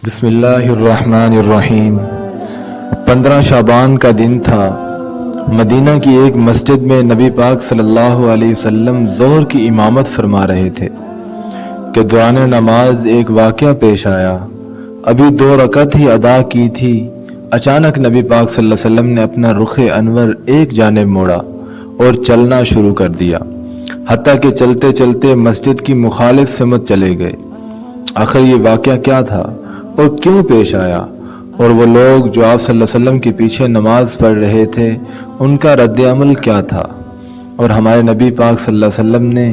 بسم اللہ الرحمن الرحیم۔ 15 شعبان کا دن تھا۔ مدینہ کی ایک مسجد میں نبی پاک صلی اللہ علیہ وسلم ظہر کی امامت فرما رہے تھے کہ دوران نماز ایک واقعہ پیش آیا۔ ابھی 2 رکعت ہی ادا کی تھی، اچانک نبی پاک صلی اللہ علیہ وسلم نے اپنا رخ انور ایک جانب موڑا اور چلنا شروع کر دیا، حتیٰ کہ چلتے چلتے مسجد کی مخالف سمت چلے گئے۔ آخر یہ واقعہ کیا تھا اور کیوں پیش آیا، اور وہ لوگ جو آپ صلی اللہ علیہ وسلم کے پیچھے نماز پڑھ رہے تھے ان کا رد عمل کیا تھا، اور ہمارے نبی پاک صلی اللہ علیہ وسلم نے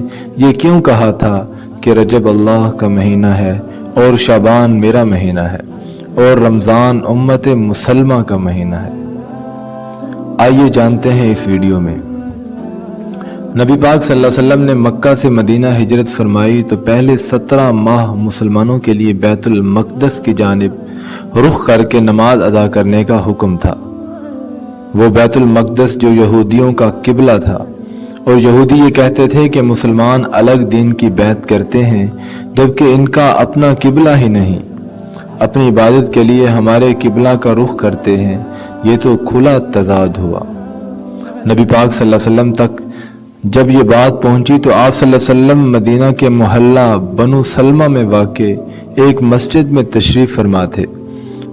یہ کیوں کہا تھا کہ رجب اللہ کا مہینہ ہے اور شعبان میرا مہینہ ہے اور رمضان امت مسلمہ کا مہینہ ہے۔ آئیے جانتے ہیں اس ویڈیو میں۔ نبی پاک صلی اللہ علیہ وسلم نے مکہ سے مدینہ ہجرت فرمائی تو پہلے 17 ماہ مسلمانوں کے لیے بیت المقدس کی جانب رخ کر کے نماز ادا کرنے کا حکم تھا۔ وہ بیت المقدس جو یہودیوں کا قبلہ تھا، اور یہودی یہ کہتے تھے کہ مسلمان الگ دین کی بیعت کرتے ہیں جبکہ ان کا اپنا قبلہ ہی نہیں، اپنی عبادت کے لیے ہمارے قبلہ کا رخ کرتے ہیں۔ یہ تو کھلا تضاد ہوا۔ نبی پاک صلی اللہ علیہ وسلم تک جب یہ بات پہنچی تو آپ صلی اللہ علیہ وسلم مدینہ کے محلہ بنو سلمہ میں واقع ایک مسجد میں تشریف فرما تھے،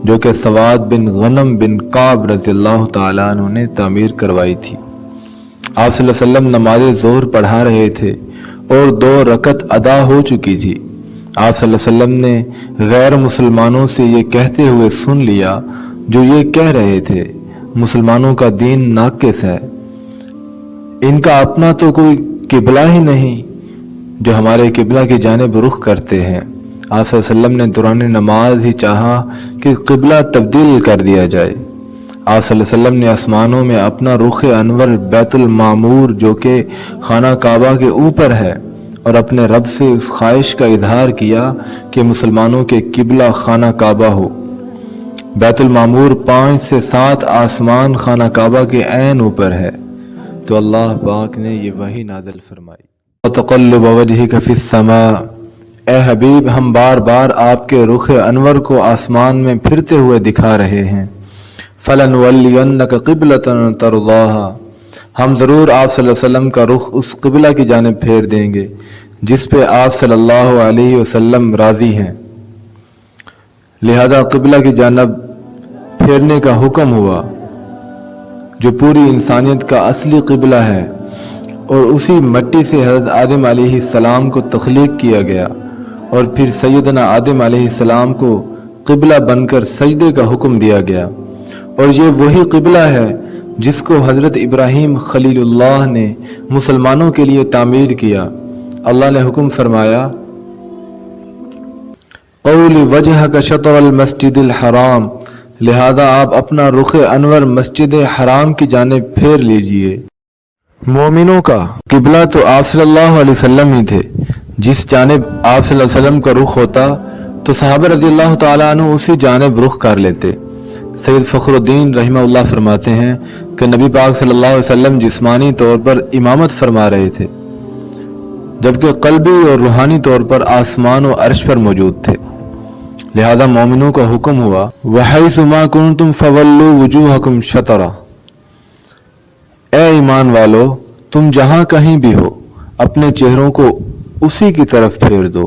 جو کہ سواد بن غنم بن کعب رضی اللہ تعالیٰ عنہ نے تعمیر کروائی تھی۔ آپ صلی اللہ علیہ وسلم نماز ظہر پڑھا رہے تھے اور 2 رکعت ادا ہو چکی تھی۔ آپ صلی اللہ علیہ وسلم نے غیر مسلمانوں سے یہ کہتے ہوئے سن لیا جو یہ کہہ رہے تھے، مسلمانوں کا دین ناقص ہے، ان کا اپنا تو کوئی قبلہ ہی نہیں جو ہمارے قبلہ کی جانب رخ کرتے ہیں۔ آپ صلی اللہ علیہ وسلم نے دوران نماز ہی چاہا کہ قبلہ تبدیل کر دیا جائے۔ آپ صلی اللہ علیہ وسلم نے آسمانوں میں اپنا رخ انور بیت المعمور جو کہ خانہ کعبہ کے اوپر ہے اور اپنے رب سے اس خواہش کا اظہار کیا کہ مسلمانوں کے قبلہ خانہ کعبہ ہو۔ بیت المعمور 5 سے 7 آسمان خانہ کعبہ کے عین اوپر ہے، تو اللہ پاک نے یہ وحی نازل فرمائی۔ وَتَقَلُّبَ وَجْهِكَ فِي السَّمَاءِ، اے حبیب ہم بار بار آپ کے رخ انور کو آسمان میں پھرتے ہوئے دکھا رہے ہیں۔ فَلَنُوَلِّيَنَّكَ قِبْلَةً تَرْضَاهَا، ہم ضرور آپ صلی اللہ علیہ وسلم کا رخ اس قبلہ کی جانب پھیر دیں گے جس پہ آپ صلی اللہ علیہ وسلم راضی ہیں۔ لہذا قبلہ کی جانب پھیرنے کا حکم ہوا جو پوری انسانیت کا اصلی قبلہ ہے، اور اسی مٹی سے حضرت آدم علیہ السلام کو تخلیق کیا گیا، اور پھر سیدنا آدم علیہ السلام کو قبلہ بن کر سجدے کا حکم دیا گیا، اور یہ وہی قبلہ ہے جس کو حضرت ابراہیم خلیل اللہ نے مسلمانوں کے لیے تعمیر کیا۔ اللہ نے حکم فرمایا، قَوْلِ وَجْهَكَ شَطْرَ الْمَسْجِدِ الْحَرَامِ، لہذا آپ اپنا رخ انور مسجد حرام کی جانب پھیر لیجئے۔ مومنوں کا قبلہ تو آپ صلی اللہ علیہ وسلم ہی تھے، جس جانب آپ صلی اللہ علیہ وسلم کا رخ ہوتا تو صحابہ رضی اللہ تعالیٰ عنہ اسی جانب رخ کر لیتے۔ سید فخر الدین رحمہ اللہ فرماتے ہیں کہ نبی پاک صلی اللہ علیہ وسلم جسمانی طور پر امامت فرما رہے تھے، جبکہ قلبی اور روحانی طور پر آسمان و عرش پر موجود تھے۔ لہذا مومنوں کا حکم ہوا، وَحَيْثُ مَا كُنْتُمْ فَوَلُّوا وُجُوهَكُمْ شَطْرَهُ، اے ایمان والو تم جہاں کہیں بھی ہو اپنے چہروں کو اسی کی طرف پھیر دو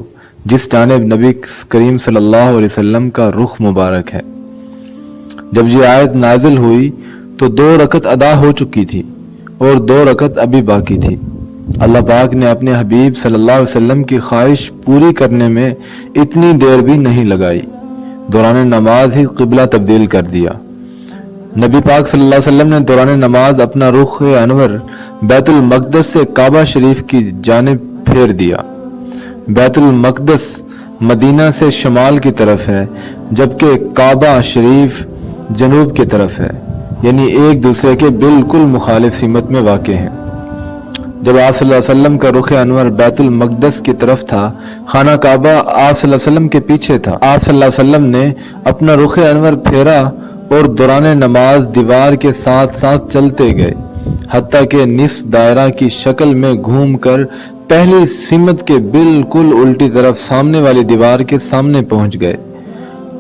جس جانب نبی کریم صلی اللہ علیہ وسلم کا رخ مبارک ہے۔ جب یہ آیت نازل ہوئی تو 2 رکعت ادا ہو چکی تھی اور 2 رکعت ابھی باقی تھی۔ اللہ پاک نے اپنے حبیب صلی اللہ علیہ وسلم کی خواہش پوری کرنے میں اتنی دیر بھی نہیں لگائی، دوران نماز ہی قبلہ تبدیل کر دیا۔ نبی پاک صلی اللہ علیہ وسلم نے دوران نماز اپنا رخ انور بیت المقدس سے کعبہ شریف کی جانب پھیر دیا۔ بیت المقدس مدینہ سے شمال کی طرف ہے، جبکہ کعبہ شریف جنوب کی طرف ہے، یعنی ایک دوسرے کے بالکل مخالف سمت میں واقع ہیں۔ جب آپ صلی اللہ علیہ وسلم کا رخ انور بیت المقدس کی طرف تھا، خانہ کعبہ آپ صلی اللہ علیہ وسلم کے پیچھے تھا۔ آپ صلی اللہ علیہ وسلم نے اپنا رخ انور پھیرا اور دوران نماز دیوار کے ساتھ ساتھ چلتے گئے، حتیٰ کہ نصف دائرہ کی شکل میں گھوم کر پہلی سمت کے بالکل الٹی طرف سامنے والی دیوار کے سامنے پہنچ گئے۔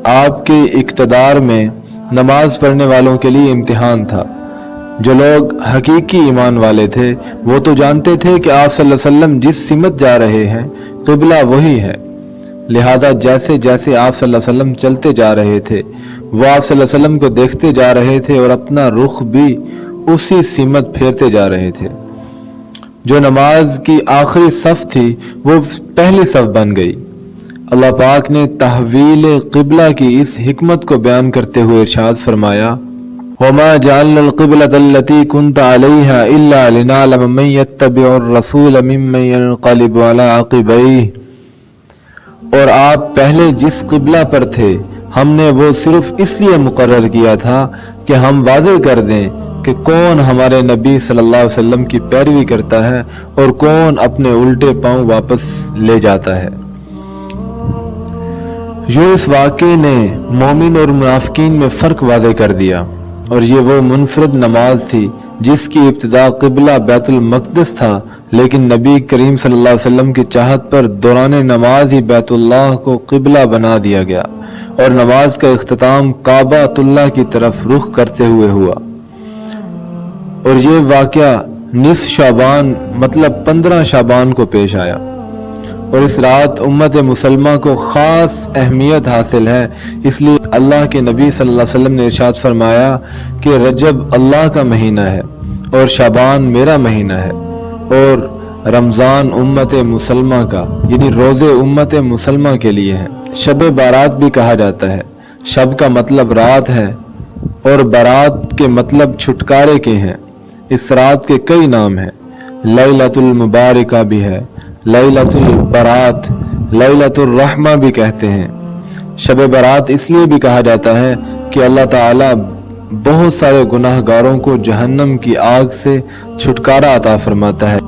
آپ کے اقتدار میں نماز پڑھنے والوں کے لیے امتحان تھا۔ جو لوگ حقیقی ایمان والے تھے وہ تو جانتے تھے کہ آپ صلی اللہ علیہ وسلم جس سمت جا رہے ہیں قبلہ وہی ہے، لہذا جیسے جیسے آپ صلی اللہ علیہ وسلم چلتے جا رہے تھے وہ آپ صلی اللہ علیہ وسلم کو دیکھتے جا رہے تھے اور اپنا رخ بھی اسی سمت پھیرتے جا رہے تھے۔ جو نماز کی آخری صف تھی وہ پہلی صف بن گئی۔ اللہ پاک نے تحویل قبلہ کی اس حکمت کو بیان کرتے ہوئے ارشاد فرمایا، وَمَا جَعَلْنَا الْقِبْلَةَ الَّتِي كُنْتَ عَلَيْهَا إِلَّا لِنَعْلَمَ مَن يَتَّبِعُ الرَّسُولَ مِمَّن يَنقَلِبُ عَلَى عَقِبَيْهِ، اور آپ پہلے جس قبلہ پر تھے ہم نے وہ صرف اس لیے مقرر کیا تھا کہ ہم واضح کر دیں کہ کون ہمارے نبی صلی اللہ علیہ وسلم کی پیروی کرتا ہے اور کون اپنے الٹے پاؤں واپس لے جاتا ہے۔ یوں اس واقعے نے مومن اور منافقین میں فرق واضح کر دیا، اور یہ وہ منفرد نماز تھی جس کی ابتدا قبلہ بیت المقدس تھا، لیکن نبی کریم صلی اللہ علیہ وسلم کی چاہت پر دوران نماز ہی بیت اللہ کو قبلہ بنا دیا گیا اور نماز کا اختتام کعبۃ اللہ کی طرف رخ کرتے ہوئے ہوا۔ اور یہ واقعہ نصف شعبان مطلب 15 شعبان کو پیش آیا، اور اس رات امت مسلمہ کو خاص اہمیت حاصل ہے، اس لیے اللہ کے نبی صلی اللہ علیہ وسلم نے ارشاد فرمایا کہ رجب اللہ کا مہینہ ہے اور شعبان میرا مہینہ ہے، اور رمضان امت مسلمہ کا یعنی روزے امت مسلمہ کے لیے ہے۔ شب بارات بھی کہا جاتا ہے، شب کا مطلب رات ہے اور برات کے مطلب چھٹکارے کے ہیں۔ اس رات کے کئی نام ہیں، لیلۃ المبارکہ بھی ہے، لیلۃ البرات، لیلۃ الرحمہ بھی کہتے ہیں۔ شب برات اس لیے بھی کہا جاتا ہے کہ اللہ تعالیٰ بہت سارے گناہ گاروں کو جہنم کی آگ سے چھٹکارا عطا فرماتا ہے۔